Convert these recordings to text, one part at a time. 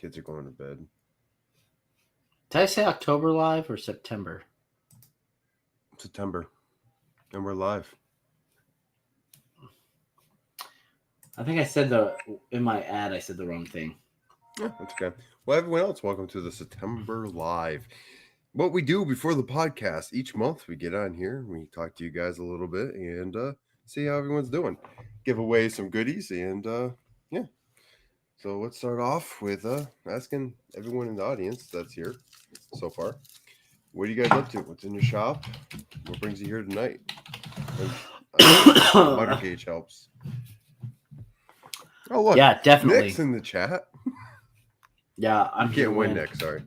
Kids are going to bed. Did I say October live or September? September. And we're live. I think in my ad, I said the wrong thing. Yeah, that's okay. Well, everyone else, welcome to the September Live. What we do before the podcast, each month we get on here, we talk to you guys a little bit and see how everyone's doing. Give away some goodies and yeah. So let's start off with asking everyone in the audience that's here so far, what are you guys up to? What's in your shop? What brings you here tonight? And Miter gauge helps. Oh, look. Yeah, definitely. Nick's in the chat. Yeah, You can't win, Nick. Sorry.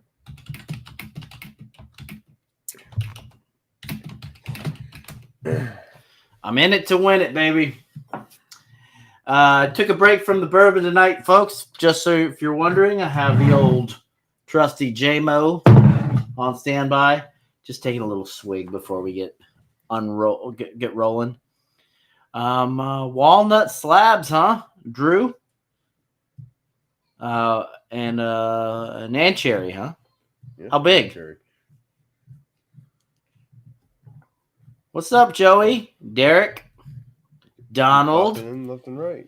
I'm in it to win it, baby. Took a break from the bourbon tonight, folks. Just so if you're wondering, I have the old trusty J-Mo on standby. Just taking a little swig before we get rolling. Walnut slabs, huh, Drew? And an and cherry, huh? Yeah, how big? Cherry. What's up, Joey? Derek? Donald? Popping in left and right.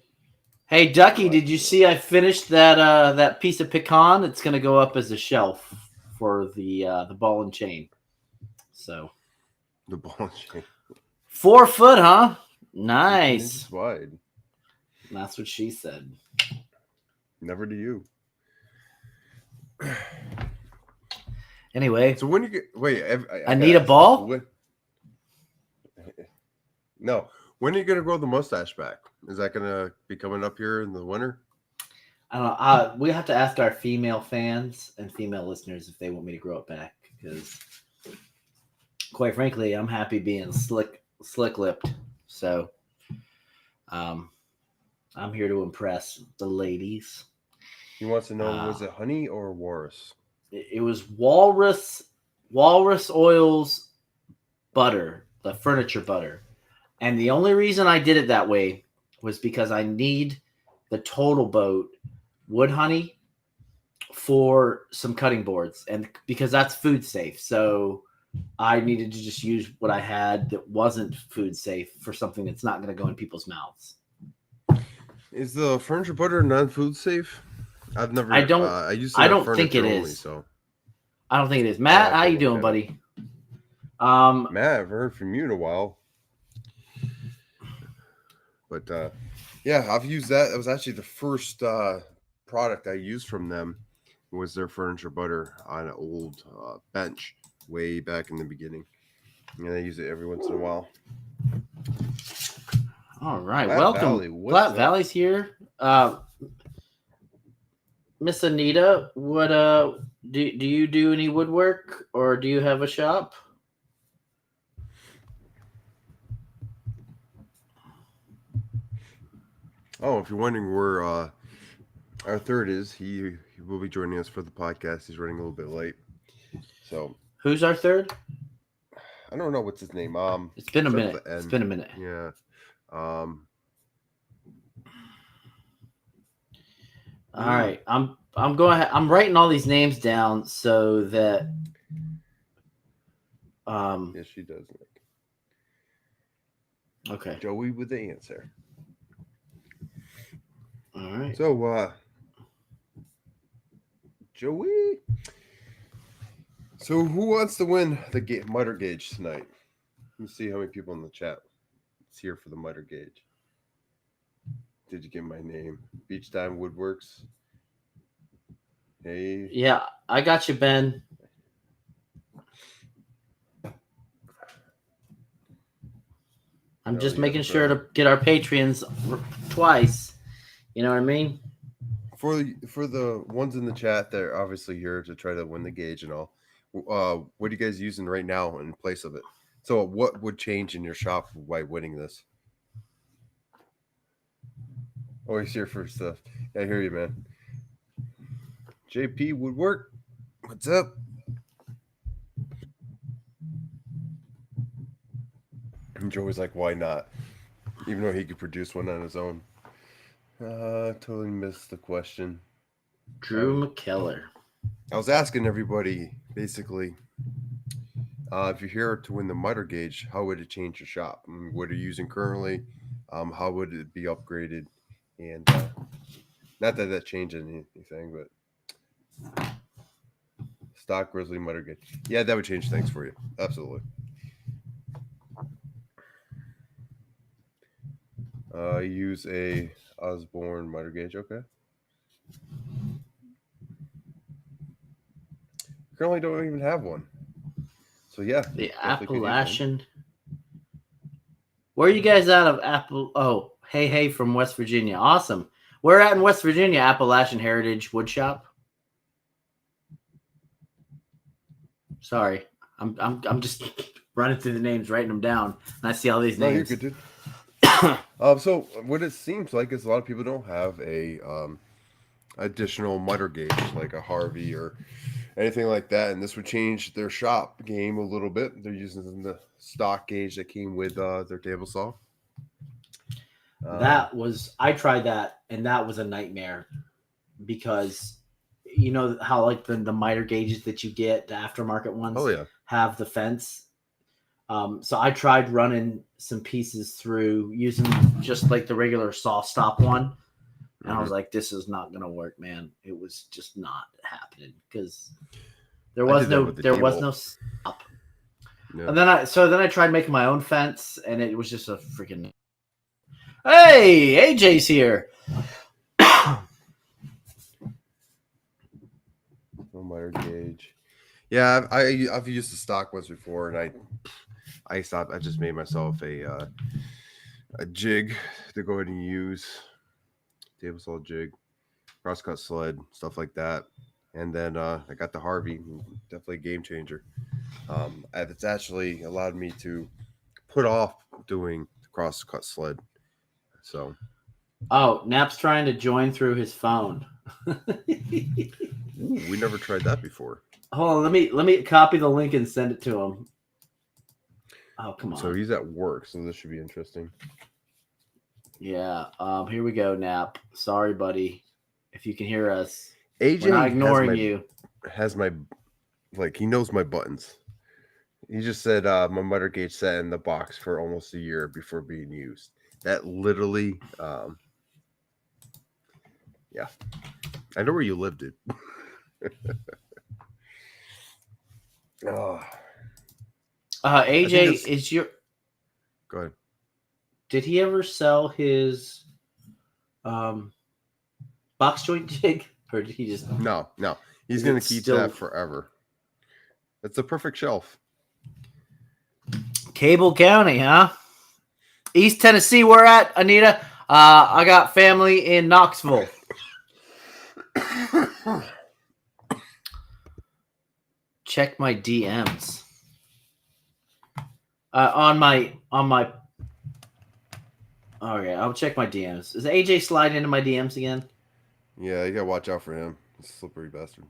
Hey, Ducky, did you see I finished that piece of pecan? It's going to go up as a shelf for the ball and chain. So The ball and chain. 4 foot, huh? 18 Nice. inches wide. That's what she said. Never do you. Anyway, So when you get I need a ball. No. When are you gonna grow the mustache back? Is that gonna be coming up here in the winter? I don't know. We have to ask our female fans and female listeners if they want me to grow it back, because quite frankly, I'm happy being slick lipped. So I'm here to impress the ladies. He wants to know, was it honey or walrus? It was walrus oils butter, the furniture butter. And the only reason I did it that way was because I need the Total Boat wood honey for some cutting boards, and because that's food safe. So I needed to just use what I had that wasn't food safe for something that's not going to go in people's mouths. Is the furniture butter non-food safe? I've never. I don't. I used to I have don't think it furniture is. only, so I don't think it is. Matt, how you doing, buddy? Matt, I haven't heard from you in a while. But yeah, I've used that. That was actually the first product I used from them. Was their furniture butter on an old bench way back in the beginning, and I use it every once in a while. All right, Platte welcome. Valley, Platte Valley's here. Miss Anita, what do you do any woodwork, or do you have a shop? Oh, if you're wondering where our third is, he will be joining us for the podcast. He's running a little bit late. So who's our third? I don't know what's his name. It's been a minute. It's been a minute. Yeah. All right. I'm going. I'm writing all these names down so that. Yes, she does. Nick. Okay. Joey with the answer. All right. So, Joey. So, who wants to win the Miter gauge tonight? Let me see how many people in the chat is here for the Miter gauge. Did you get my name? Beach Time Woodworks. Hey. Yeah, I got you, Ben. I'm just making sure to get our Patreons twice. You know what I mean? For the ones in the chat, they're obviously here to try to win the gauge and all. What are you guys using right now in place of it? So what would change in your shop by winning this? Oh, he's here for stuff. Yeah, I hear you, man. JP Woodwork, what's up? And Joey's like, why not? Even though he could produce one on his own. Totally missed the question. Drew McKellar. I was asking everybody basically, if you're here to win the miter gauge, how would it change your shop? What are you using currently? How would it be upgraded? And not that that changed anything, but stock Grizzly miter gauge. Yeah, that would change things for you. Absolutely. Use a Osborne miter gauge. Okay. Currently don't even have one. So yeah, The definitely could use one. Appalachian. Where are you guys out of Apple? Oh, hey, from West Virginia. Awesome. We're at in West Virginia, Appalachian Heritage Woodshop. Sorry, I'm just running through the names, writing them down, and I see all these No, you're names. good, dude. So what it seems like is a lot of people don't have a additional miter gauge like a Harvey or anything like that, and this would change their shop game a little bit. They're using the stock gauge that came with their table saw. I tried that, and that was a nightmare because you know how like the miter gauges that you get, the aftermarket ones, Oh yeah, have the fence. So I tried running some pieces through using just like the regular saw stop one. And I was like, this is not going to work, man. It was just not happening because there was no stop. Yeah. And then I tried making my own fence, and it was just a freaking. Hey, AJ's here. No miter gauge. Yeah, I've used the stock ones before, and I stopped. I just made myself a jig to go ahead and use, table saw jig, crosscut sled, stuff like that. And then I got the Harvey, definitely a game changer. It's actually allowed me to put off doing the crosscut sled. So, Oh, Nap's trying to join through his phone. ooh, we never tried that before. Hold on, let me copy the link and send it to him. Oh, come on. So he's at work, so this should be interesting. Yeah. Here we go, Nap. Sorry, buddy. If you can hear us, AJ we're not ignoring you. Has my he knows my buttons. He just said my miter gauge sat in the box for almost a year before being used. That literally, yeah. I know where you live, dude. Oh. AJ, is your? Go ahead. Did he ever sell his box joint jig, or did he just? No. He's gonna keep that forever. It's a perfect shelf. Cable County, huh? East Tennessee, we're at, Anita. I got family in Knoxville. Check my DMs. On my. Okay, I'll check my DMs. Is AJ sliding into my DMs again? Yeah, you gotta watch out for him. He's a slippery bastard.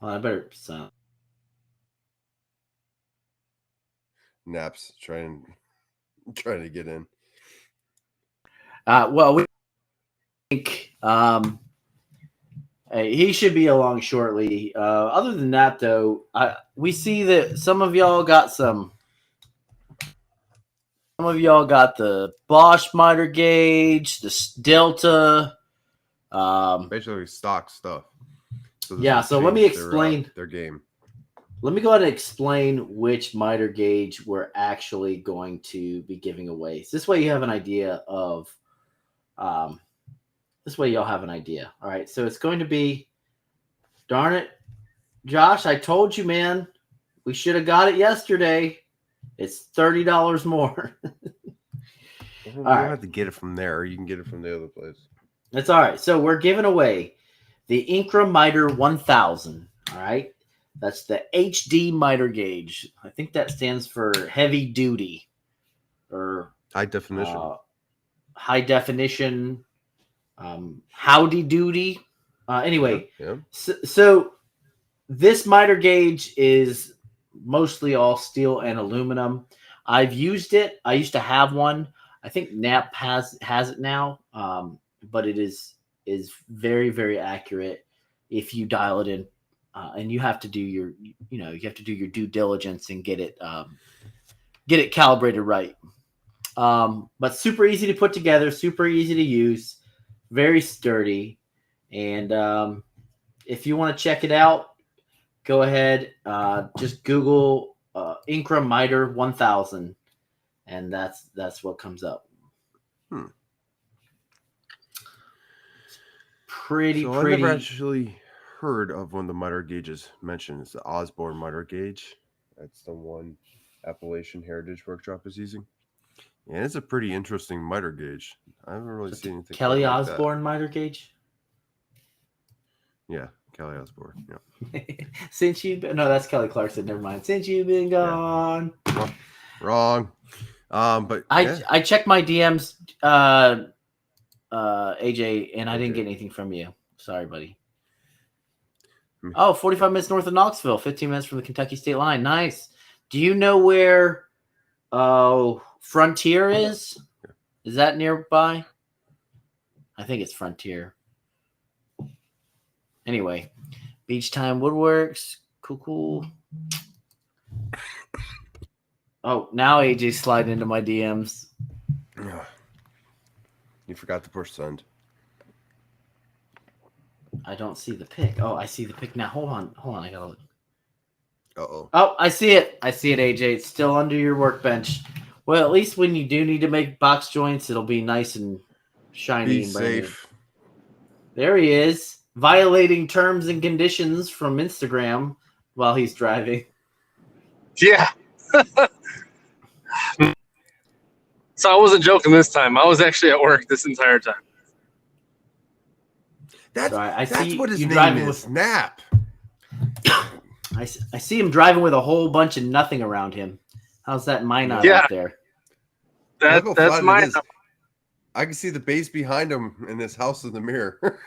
Well, I better sign. Naps trying to get in. Well, we think he should be along shortly. Other than that, though, we see that some of y'all got some. Some of y'all got the Bosch miter gauge, the Delta. Basically stock stuff. So so let me explain their game. Let me go ahead and explain which miter gauge we're actually going to be giving away. So this way you have an idea of, this way y'all have an idea. All right. So it's going to be, darn it, Josh, I told you, man, we should have got it yesterday. It's $30 more. You don't have to get it from there. You can get it from the other place. That's all right. So we're giving away the Incra Miter 1000. All right. That's the HD miter gauge. I think that stands for heavy duty or high definition. High definition. Howdy doody. Anyway, yeah. So this miter gauge is mostly all steel and aluminum. I've used it. I used to have one. I think Nap has it now, but it is is very, very accurate if you dial it in, and you have to do your due diligence and get it calibrated right. But super easy to put together, super easy to use, very sturdy, and if you want to check it out, go ahead, just Google Incra Miter 1000, and that's what comes up. Pretty. I've never actually heard of one of the miter gauges mentioned. It's the Osborne miter gauge. That's the one Appalachian Heritage Workshop is using. And it's a pretty interesting miter gauge. I haven't really seen anything. Kelly like Osborne miter gauge? Yeah, Kelly Osborne. Yeah. That's Kelly Clarkson. Never mind. Since you've been gone. Yeah. Wrong. But I checked my DMs, AJ, and I didn't get anything from you. Sorry, buddy. 45 minutes north of Knoxville, 15 minutes from the Kentucky state line. Nice. Do you know where Frontier is? Is that nearby? I think it's Frontier. Anyway, Beach Time Woodworks. Cool. Oh, now AJ's sliding into my DMs. You forgot to push send. I don't see the pic. Oh, I see the pic now. Hold on. I gotta look. Uh-oh. Oh, I see it, AJ. It's still under your workbench. Well, at least when you do need to make box joints, it'll be nice and shiny. Be and brand safe. new. There he is, violating terms and conditions from Instagram while he's driving. Yeah. So I wasn't joking this time. I was actually at work this entire time. That's see what his you name driving is. Snap. I see him driving with a whole bunch of nothing around him. How's that mine out there? That's mine. I can see the base behind him in his house in the mirror.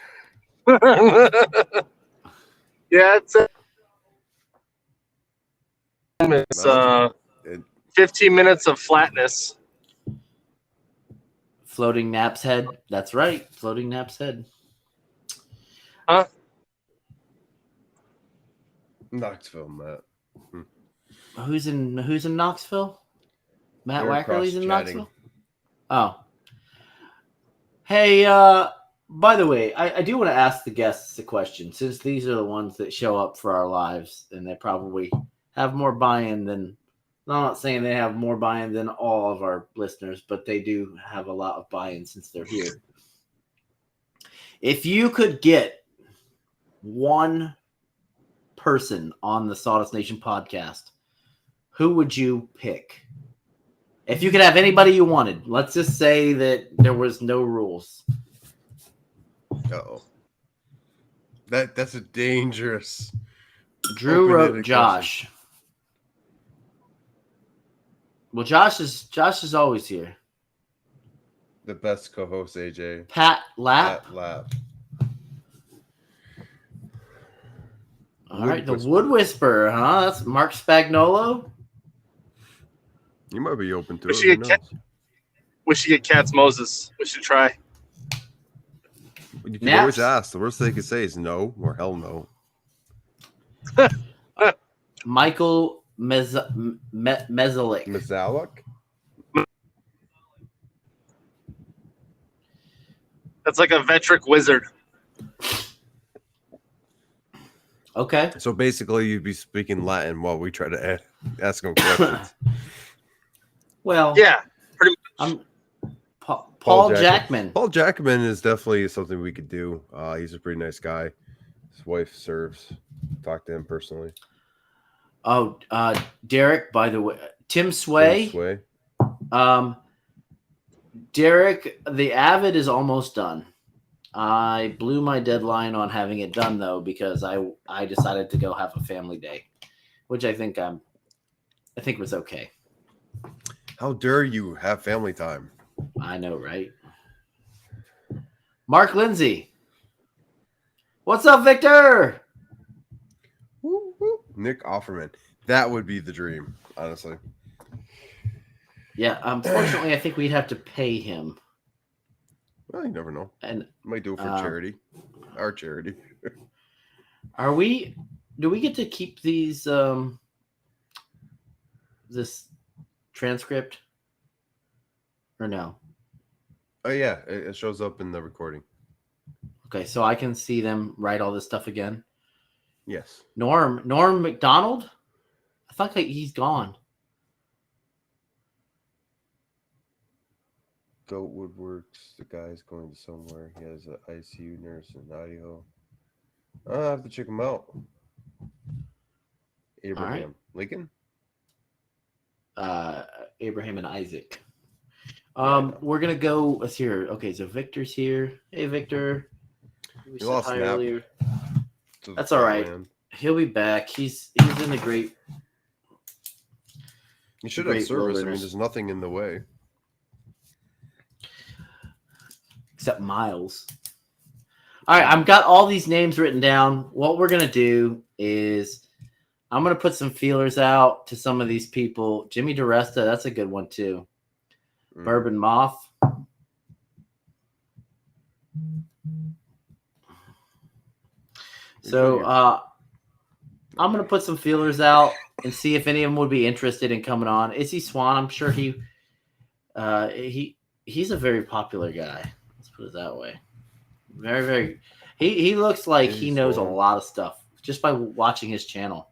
Yeah, it's 15 minutes of flatness. Floating Nap's head. That's right. Floating Nap's head. Huh? Knoxville, Matt. Who's in Knoxville? Matt They're Wackerly's in cross-chatting. Knoxville? Oh. Hey, by the way, I do want to ask the guests a question, since these are the ones that show up for our lives, and they probably have more buy-in than... I'm not saying they have more buy-in than all of our listeners, but they do have a lot of buy-in since they're here. If you could get one person on the Sawdust Nation podcast, who would you pick? If you could have anybody you wanted, let's just say that there was no rules. Uh-oh. That's a dangerous. Drew wrote Josh. Question. Well, Josh is always here. The best co-host, AJ. Pat Lapp. All right, the Wood Whisperer, huh? That's Mark Spagnolo. You might be open to We should get Katz Moses. We should try. You can always ask. The worst they could say is no or hell no. Michael Mezalik. Mezalik? That's like a Vetric wizard. Okay. So basically, you'd be speaking Latin while we try to ask them questions. Well, yeah, pretty much. Paul Jackman. Paul Jackman is definitely something we could do. He's a pretty nice guy. His wife serves. Talk to him personally. Oh, Derek, by the way. Tim Sway. Derek, the Avid is almost done. I blew my deadline on having it done, though, because I decided to go have a family day, which I think was okay. How dare you have family time? I know, right? Mark Lindsay. What's up, Victor? Woo, woo. Nick Offerman. That would be the dream, honestly. Yeah, unfortunately, I think we'd have to pay him. Well, you never know. And Might do it for charity. Our charity. do we get to keep these this transcript or no? Oh yeah, it shows up in the recording. Okay, so I can see them write all this stuff again. Yes. Norm McDonald? I thought he's gone. Goat Woodworks, the guy's going to somewhere. He has an ICU nurse in Idaho. I'll have to check him out. Abraham Lincoln? Abraham and Isaac. We're gonna go. Let's hear. Okay, so Victor's here. Hey, Victor. We You lost hi Snap. earlier. To That's all right. Thailand. He'll be back. He's in the great. You should have Great service. I mean, wilderness. there's nothing in the way. Except Miles. All right, I've got all these names written down. What we're gonna do is I'm gonna put some feelers out to some of these people. Jimmy DeResta, that's a good one too. Bourbon Moth. So I'm gonna put some feelers out and see if any of them would be interested in coming on. Izzy Swan, I'm sure he's a very popular guy. Let's put it that way. Very, very. He looks like he knows a lot of stuff just by watching his channel.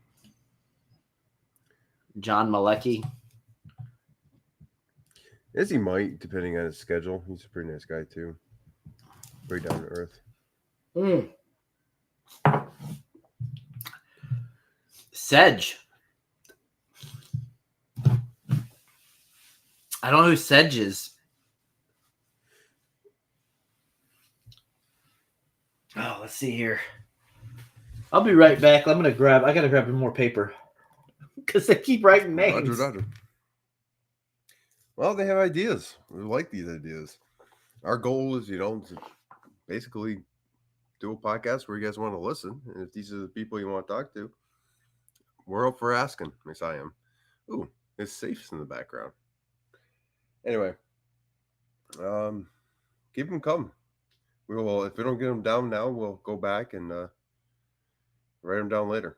John Malecki. He might, depending on his schedule. He's a pretty nice guy too. Very down to earth. Sedge. I don't know who Sedge is. Oh, let's see here. I'll be right back. I gotta grab more paper because they keep writing names. Roger. Well, they have ideas. We like these ideas. Our goal is, to basically do a podcast where you guys want to listen. And if these are the people you want to talk to, we're up for asking. At least I am. Ooh, his safe's in the background. Anyway, keep them coming. We will, if we don't get them down now, we'll go back and write them down later.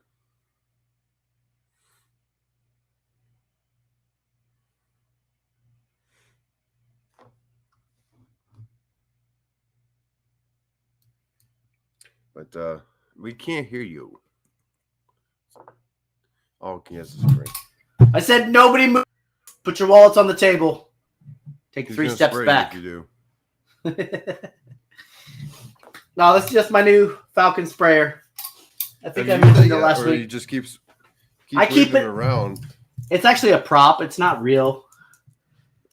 But we can't hear you. Oh, yes, it's great. I said nobody move. Put your wallets on the table. Take 3 steps back. You do. No, this is just my new Falcon sprayer. I think I mentioned it last week. You just keep I keep it around. It's actually a prop. It's not real.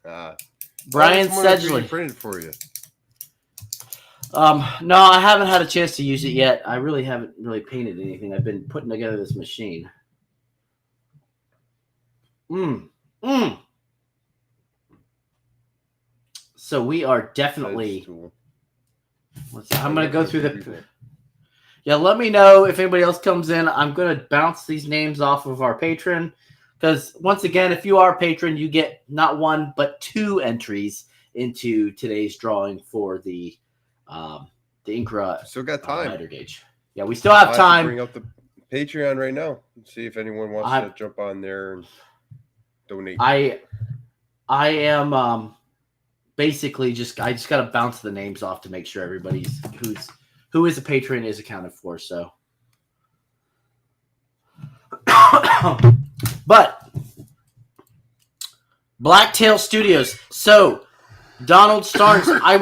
Brian Sedgley printed for you. No, I haven't had a chance to use it yet. I really haven't painted anything. I've been putting together this machine. So we are definitely. I'm going to go through the. Yeah, let me know if anybody else comes in. I'm going to bounce these names off of our patron. Because once again, if you are a patron, you get not 1, but 2 entries into today's drawing for the Incra Still got time. Miter gauge. Yeah, we still have time. Bring up the Patreon right now and see if anyone wants to jump on there and donate. I am basically I just got to bounce the names off to make sure everybody's who is a patron is accounted for. So, but Blacktail Studios. So Donald Starnes. I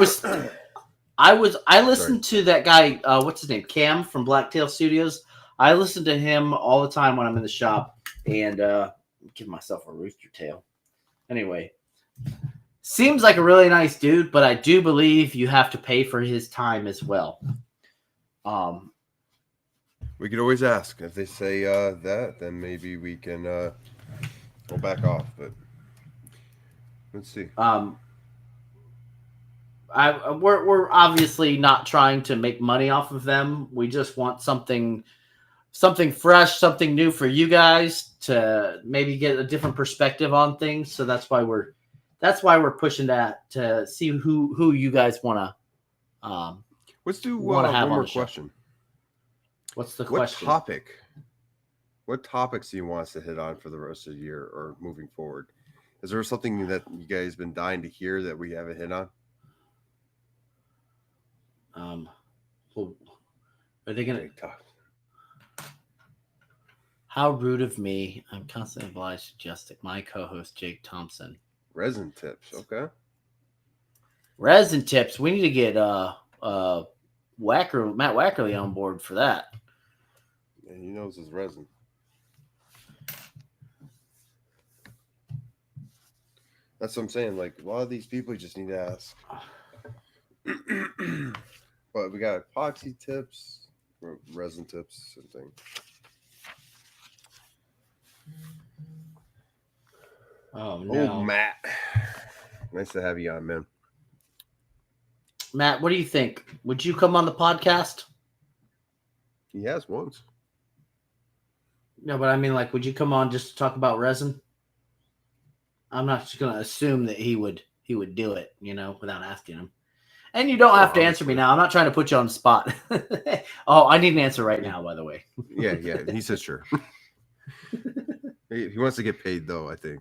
listened to that guy. What's his name? Cam from Blacktail Studios. I listen to him all the time when I'm in the shop and give myself a rooster tail. Anyway, seems like a really nice dude, but I do believe you have to pay for his time as well. We could always ask. If they say that, then maybe we can go back off. But let's see. We're obviously not trying to make money off of them. We just want something fresh, something new for you guys to maybe get a different perspective on things. So that's why we're pushing that to see who you guys want to Let's do want to have one on more the show. question. What's the What question? topic? What topics do you want us to hit on for the rest of the year or moving forward? Is there something that you guys been dying to hear that we haven't hit on? Well, are they gonna? Okay, tough. How rude of me! I'm constantly obliged to just my co-host Jake Thompson. Resin tips, okay. Resin tips. We need to get Matt Wackerly on board for that. Yeah, he knows his resin. That's what I'm saying. Like a lot of these people, you just need to ask. But we got epoxy tips, resin tips, and things. Oh no, Oh, Matt, nice to have you on, man. Matt, what do you think? Would you come on the podcast? He has once. No, but I mean, like, would you come on just to talk about resin? I'm not just going to assume that he would do it, without asking him. And you don't have to answer me now. I'm not trying to put you on the spot. Oh, I need an answer right now, by the way. Yeah. He says sure. He wants to get paid, though, I think.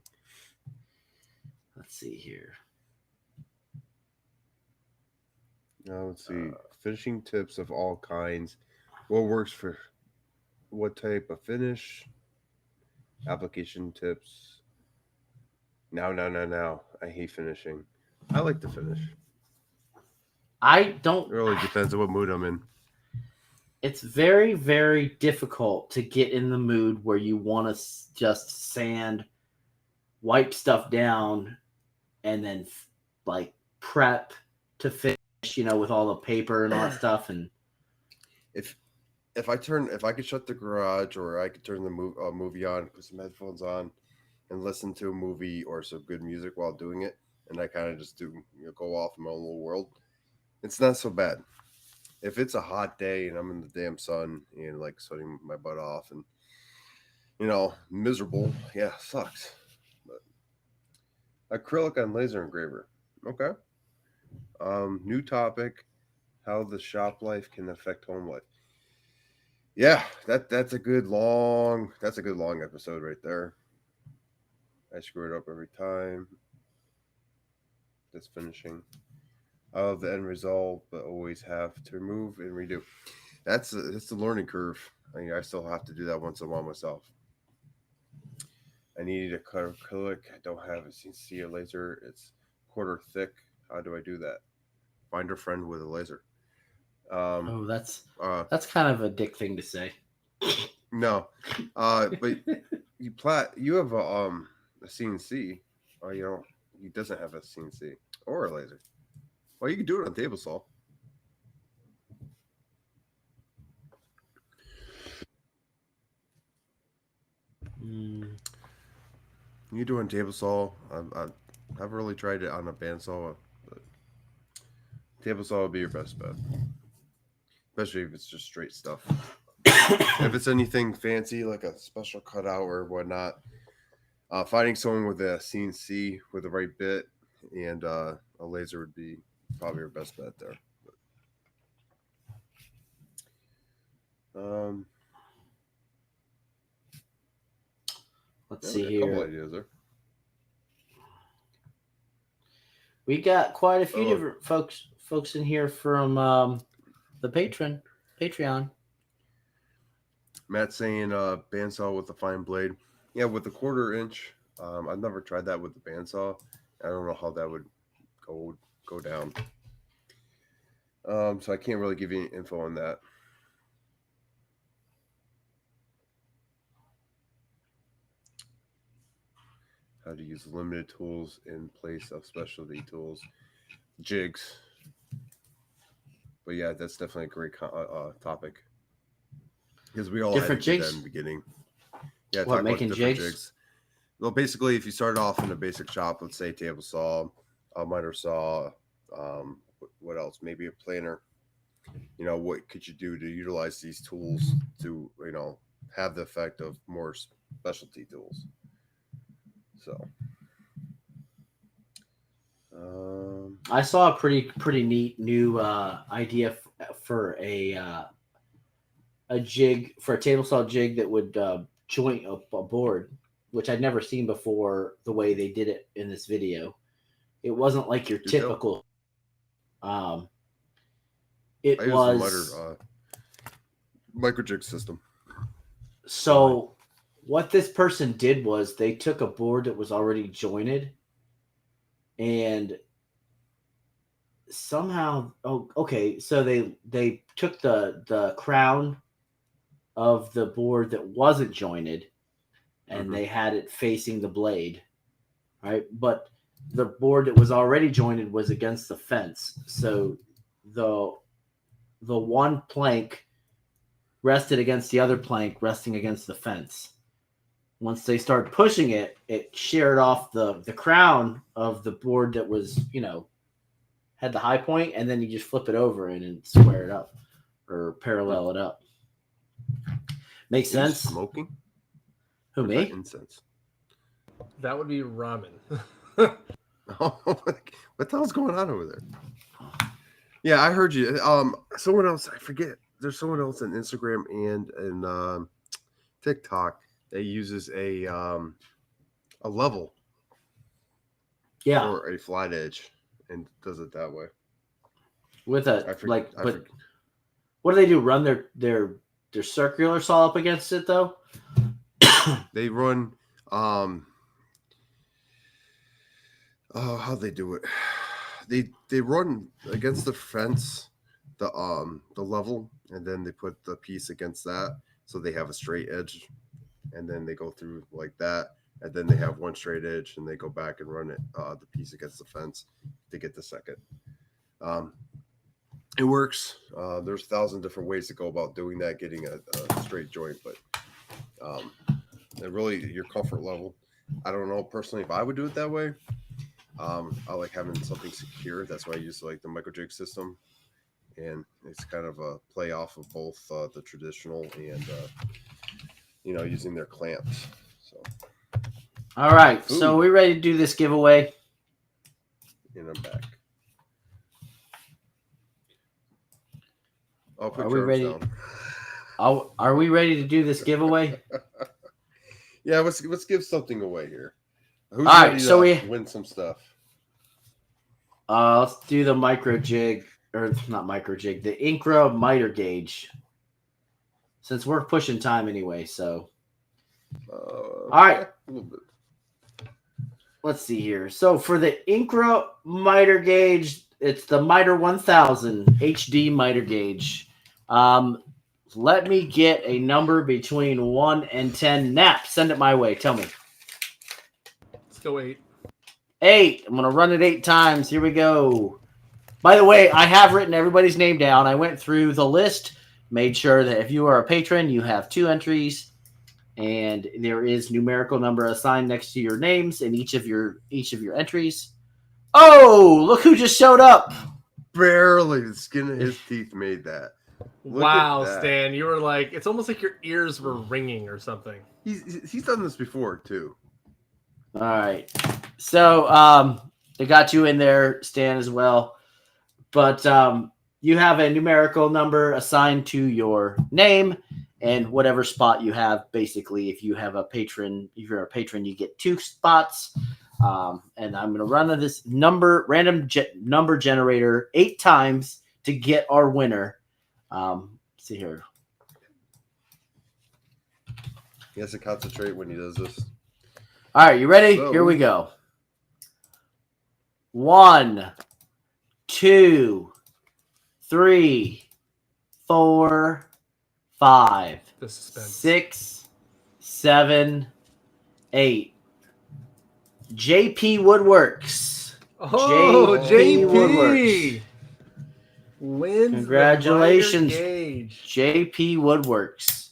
Let's see here. Now, let's see. Finishing tips of all kinds. What works for what type of finish? Application tips. Now. I hate finishing. I like to finish. I don't. It really depends on what mood I'm in. It's very, very difficult to get in the mood where you want to just sand, wipe stuff down, and then like prep to finish, with all the paper and all that stuff. And if I could shut the garage or I could turn the movie on, put some headphones on, and listen to a movie or some good music while doing it, and I kind of just go off in my own little world, it's not so bad. If it's a hot day and I'm in the damn sun and like sweating my butt off and miserable, yeah, sucks. But acrylic on laser engraver, okay. New topic: how the shop life can affect home life. Yeah, that's a good long episode right there. I screw it up every time. That's finishing. I love the end result, but always have to remove and redo. That's the learning curve. I still have to do that once in a while myself. I needed a cut acrylic. I don't have a CNC or laser. It's quarter thick. How do I do that? Find a friend with a laser. that's kind of a dick thing to say. No, but you have a CNC. Oh, he doesn't have a CNC or a laser. Well, you can do it on table saw. You do it on table saw. I've really tried it on a bandsaw, but table saw would be your best bet, especially if it's just straight stuff. If it's anything fancy like a special cutout or whatnot, finding someone with a CNC with the right bit and a laser would be probably your best bet there. Let's see a here. couple ideas there. We got quite a few different folks in here from the Patreon. Matt saying bandsaw with a fine blade. Yeah, with the 1/4 inch. I've never tried that with the bandsaw. I don't know how that would go down. So I can't really give you any info on that. How to use limited tools in place of specialty tools. Jigs. But yeah, that's definitely a great topic. Because we all different had to do jigs that in the beginning. Yeah, what, making jigs? Well, basically, if you start off in a basic shop, let's say table saw, a miter saw, what else? Maybe a planer. What could you do to utilize these tools to, have the effect of more specialty tools? So, I saw a pretty neat new idea for a jig, for a table saw jig that would joint a board, which I'd never seen before. The way they did it in this video, it wasn't like your typical. It was the micro jig system. So what this person did was they took a board that was already jointed and somehow so they took the crown of the board that wasn't jointed and they had it facing the blade, right? But the board that was already jointed was against the fence, so the one plank rested against the other plank resting against the fence. Once they started pushing it, it sheared off the crown of the board that was, had the high point, and then you just flip it over and square it up or parallel it up. Makes sense? Smoking? Who, me? Incense. That would be ramen. What the hell's going on over there? Yeah, I heard you. Someone else, I forget. There's someone else on Instagram and TikTok that uses a level, or a flat edge, and does it that way. With what do they do? Run their circular saw up against it though? They run how'd they do it? They run against the fence, the level, and then they put the piece against that, so they have a straight edge, and then they go through like that, and then they have one straight edge, and they go back and run it the piece against the fence to get the second. It works. There's 1,000 different ways to go about doing that, getting a straight joint, but it really your comfort level. I don't know personally if I would do it that way. I like having something secure. That's why I use like the micro jig system, and it's kind of a play off of both the traditional and using their clamps. So, all right. Ooh. So we ready to do this giveaway? And I'm back. I'll put are we ready? Down. Are we ready to do this giveaway? Yeah, let's give something away here. Who's all ready right, so we win some stuff. Let's do the micro jig, or not micro jig, the Incra Miter gauge. Since we're pushing time anyway, so. All right. A little bit. Let's see here. So for the Incra Miter gauge, it's the Miter 1000 HD miter gauge. Let me get a number between 1 and 10. Nap, send it my way. Tell me. Let's go 8. 8. I'm going to run it 8 times. Here we go. By the way, I have written everybody's name down. I went through the list, made sure that if you are a patron, you have 2 entries, and there is numerical number assigned next to your names in each of your entries. Oh, look who just showed up. Barely. The skin of his teeth made that. Wow, Stan, you were like, it's almost like your ears were ringing or something. He's done this before too. All right. So they got you in there, Stan, as well. But you have a numerical number assigned to your name and whatever spot you have. Basically, if you're a patron, you get 2 spots. And I'm going to run this random number generator 8 times to get our winner. See here. He has to concentrate when he does this. All right, you ready? Here we go. 1, 2, 3, 4, 5, 6, 7, 8. JP Woodworks. Oh, JP Woodworks. Wins. Congratulations, JP Woodworks.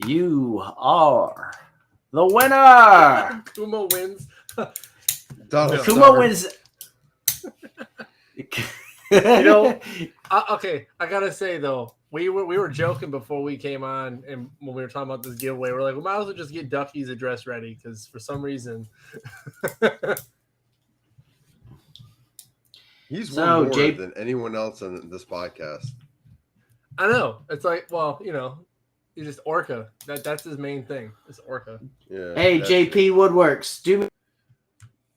You are the winner. Kuma wins. Kuma wins. Okay, I gotta say though, we were joking before we came on, and when we were talking about this giveaway, we're like, we might as well just get Ducky's address ready because for some reason. He's So, won more Jay- than anyone else on this podcast. I know. It's like, well, he's just Orca. That's his main thing. It's Orca. Yeah. Hey, that's JP it. Woodworks,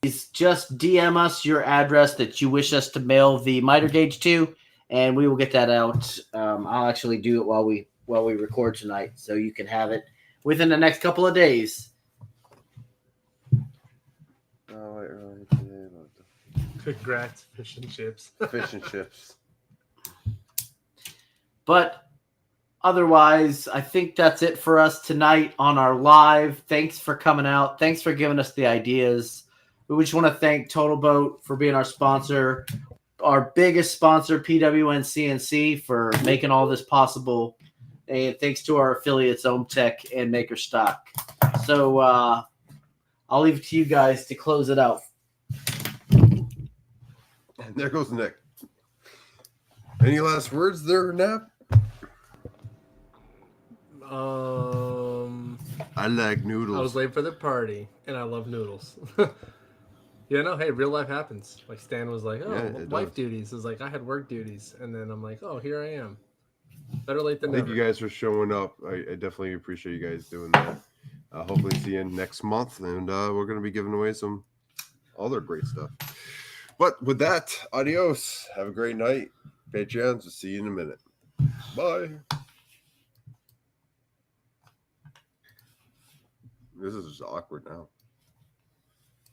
please just DM us your address that you wish us to mail the miter gauge to, and we will get that out. I'll actually do it while we record tonight, so you can have it within the next couple of days. Oh, wait. Congrats, fish and chips. Fish and chips. But otherwise, I think that's it for us tonight on our live. Thanks for coming out. Thanks for giving us the ideas. We just want to thank Total Boat for being our sponsor, our biggest sponsor, PWN CNC, for making all this possible. And thanks to our affiliates, Ohm Tech and Maker Stock. So I'll leave it to you guys to close it out. And there goes Nick. Any last words there, Nap? I like noodles. I was late for the party, and I love noodles. Hey, real life happens. Like Stan was like, wife duties. It was like, I had work duties. And then I'm like, oh, here I am. Better late than never. Thank you guys for showing up. I definitely appreciate you guys doing that. Hopefully see you next month. And we're going to be giving away some other great stuff. But with that, adios. Have a great night. Patreons, we'll see you in a minute. Bye. This is just awkward now.